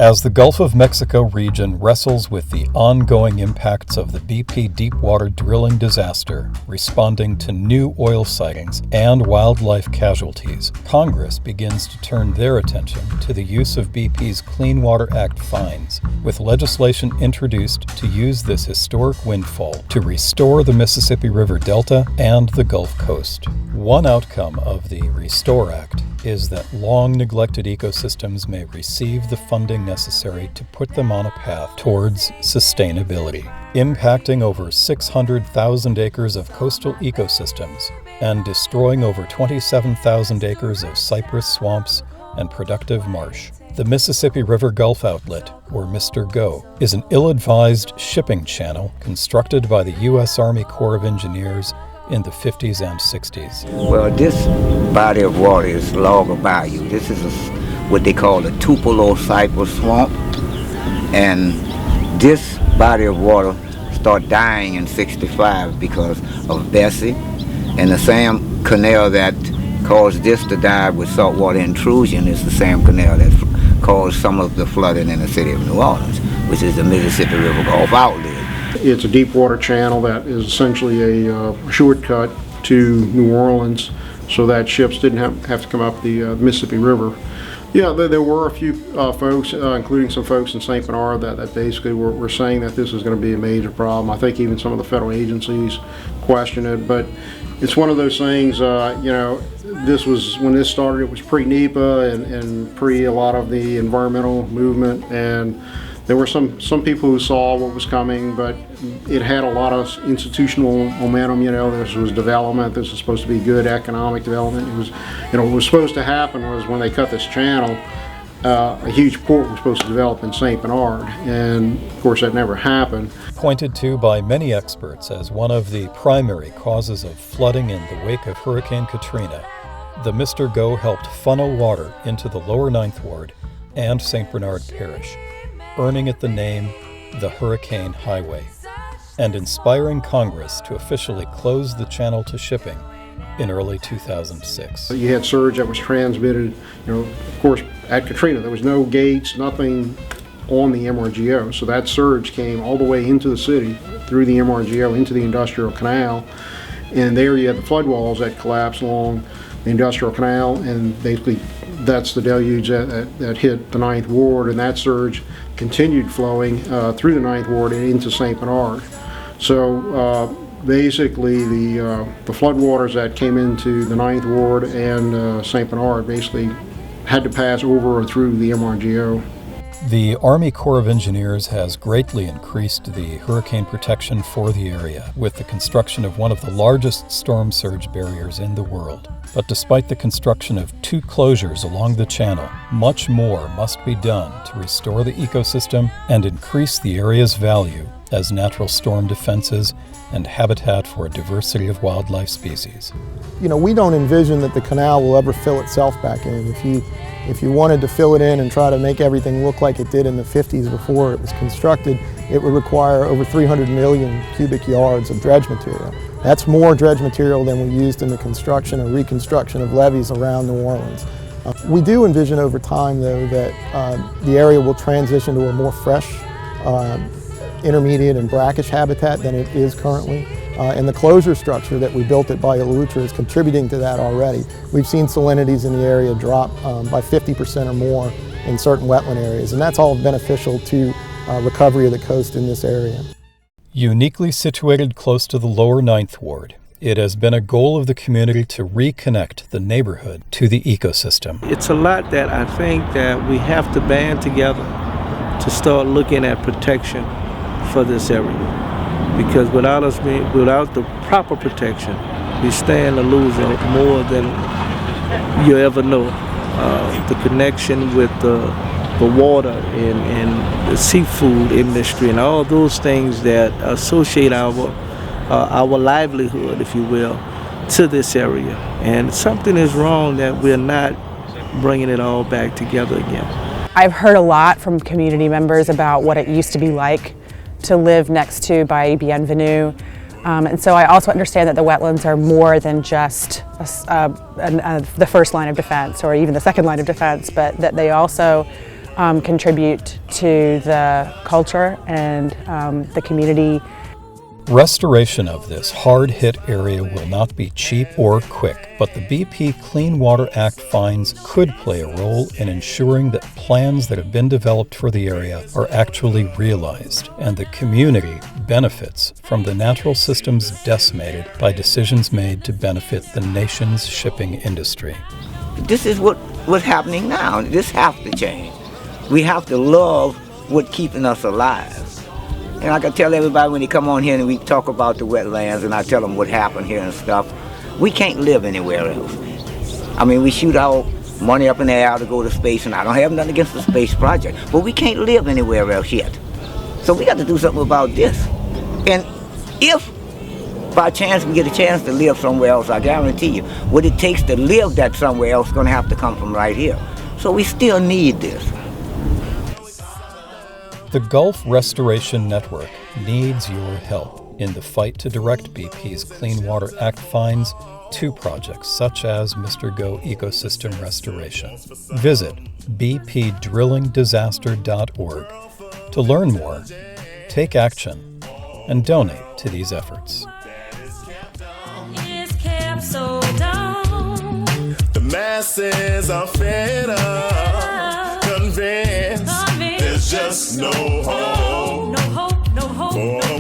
As the Gulf of Mexico region wrestles with the ongoing impacts of the BP deepwater drilling disaster, responding to new oil sightings and wildlife casualties, Congress begins to turn their attention to the use of BP's Clean Water Act fines, with legislation introduced to use this historic windfall to restore the Mississippi River Delta and the Gulf Coast. One outcome of the Restore Act is that long-neglected ecosystems may receive the funding necessary to put them on a path towards sustainability, impacting over 600,000 acres of coastal ecosystems and destroying over 27,000 acres of cypress swamps and productive marsh. The Mississippi River Gulf Outlet, or MRGO, is an ill-advised shipping channel constructed by the U.S. Army Corps of Engineers in the 50s and 60s. Well, this body of water is Logger Bayou. This is what they call a Tupelo cypress swamp, and this body of water started dying in '65 because of Bessie, and the same canal that caused this to die with saltwater intrusion is the same canal that caused some of the flooding in the city of New Orleans, which is the Mississippi River Gulf Outlet. It's a deep water channel that is essentially a shortcut to New Orleans, so that ships didn't have to come up the Mississippi River. Yeah, there were a few folks, including some folks in St. Bernard, that basically were saying that this is going to be a major problem. I think even some of the federal agencies question it, but it's one of those things, this was, when this started, it was pre-NEPA and pre a lot of the environmental movement, and there were some people who saw what was coming, but it had a lot of institutional momentum. This was development. This was supposed to be good economic development. It was, what was supposed to happen was when they cut this channel, a huge port was supposed to develop in St. Bernard, and of course that never happened. Pointed to by many experts as one of the primary causes of flooding in the wake of Hurricane Katrina, the MRGO helped funnel water into the lower Ninth Ward and St. Bernard Parish, earning it the name the Hurricane Highway, and inspiring Congress to officially close the channel to shipping in early 2006. You had surge that was transmitted, of course, at Katrina. There was no gates, nothing on the MRGO, so that surge came all the way into the city, through the MRGO, into the Industrial Canal, and there you had the flood walls that collapsed along the Industrial Canal, and basically that's the deluge that hit the Ninth Ward, and that surge continued flowing through the Ninth Ward and into St. Bernard. So basically the floodwaters that came into the Ninth Ward and St. Bernard basically had to pass over or through the MRGO. The Army Corps of Engineers has greatly increased the hurricane protection for the area with the construction of one of the largest storm surge barriers in the world. But despite the construction of 2 closures along the channel, much more must be done to restore the ecosystem and increase the area's value as natural storm defenses and habitat for a diversity of wildlife species. We don't envision that the canal will ever fill itself back in. If you wanted to fill it in and try to make everything look like it did in the 50s before it was constructed, it would require over 300 million cubic yards of dredge material. That's more dredge material than we used in the construction and reconstruction of levees around New Orleans. We do envision over time, though, that the area will transition to a more fresh, intermediate and brackish habitat than it is currently. And the closure structure that we built at Bayou Loutre is contributing to that already. We've seen salinities in the area drop by 50% or more in certain wetland areas, and that's all beneficial to recovery of the coast in this area. Uniquely situated close to the lower Ninth Ward, it has been a goal of the community to reconnect the neighborhood to the ecosystem. It's a lot that I think that we have to band together to start looking at protection for this area. Because without the proper protection, we stand to lose more than you ever know. The connection with the water and the seafood industry and all those things that associate our livelihood, if you will, to this area. And something is wrong that we're not bringing it all back together again. I've heard a lot from community members about what it used to be like to live next to Bayou Bienvenue. And so I also understand that the wetlands are more than just the first line of defense or even the second line of defense, but that they also contribute to the culture and the community. Restoration of this hard-hit area will not be cheap or quick, but the BP Clean Water Act fines could play a role in ensuring that plans that have been developed for the area are actually realized, and the community benefits from the natural systems decimated by decisions made to benefit the nation's shipping industry. This is what's happening now. This has to change. We have to love what's keeping us alive. And like I tell everybody when they come on here and we talk about the wetlands and I tell them what happened here and stuff, we can't live anywhere else. I mean, we shoot our money up in the air to go to space, and I don't have nothing against the space project, but we can't live anywhere else yet. So we got to do something about this. And if by chance we get a chance to live somewhere else, I guarantee you, what it takes to live that somewhere else is going to have to come from right here. So we still need this. The Gulf Restoration Network needs your help in the fight to direct BP's Clean Water Act fines to projects such as MRGO ecosystem restoration. Visit bpdrillingdisaster.org to learn more, take action, and donate to these efforts. The masses are fed up, convinced there's just no hope, for a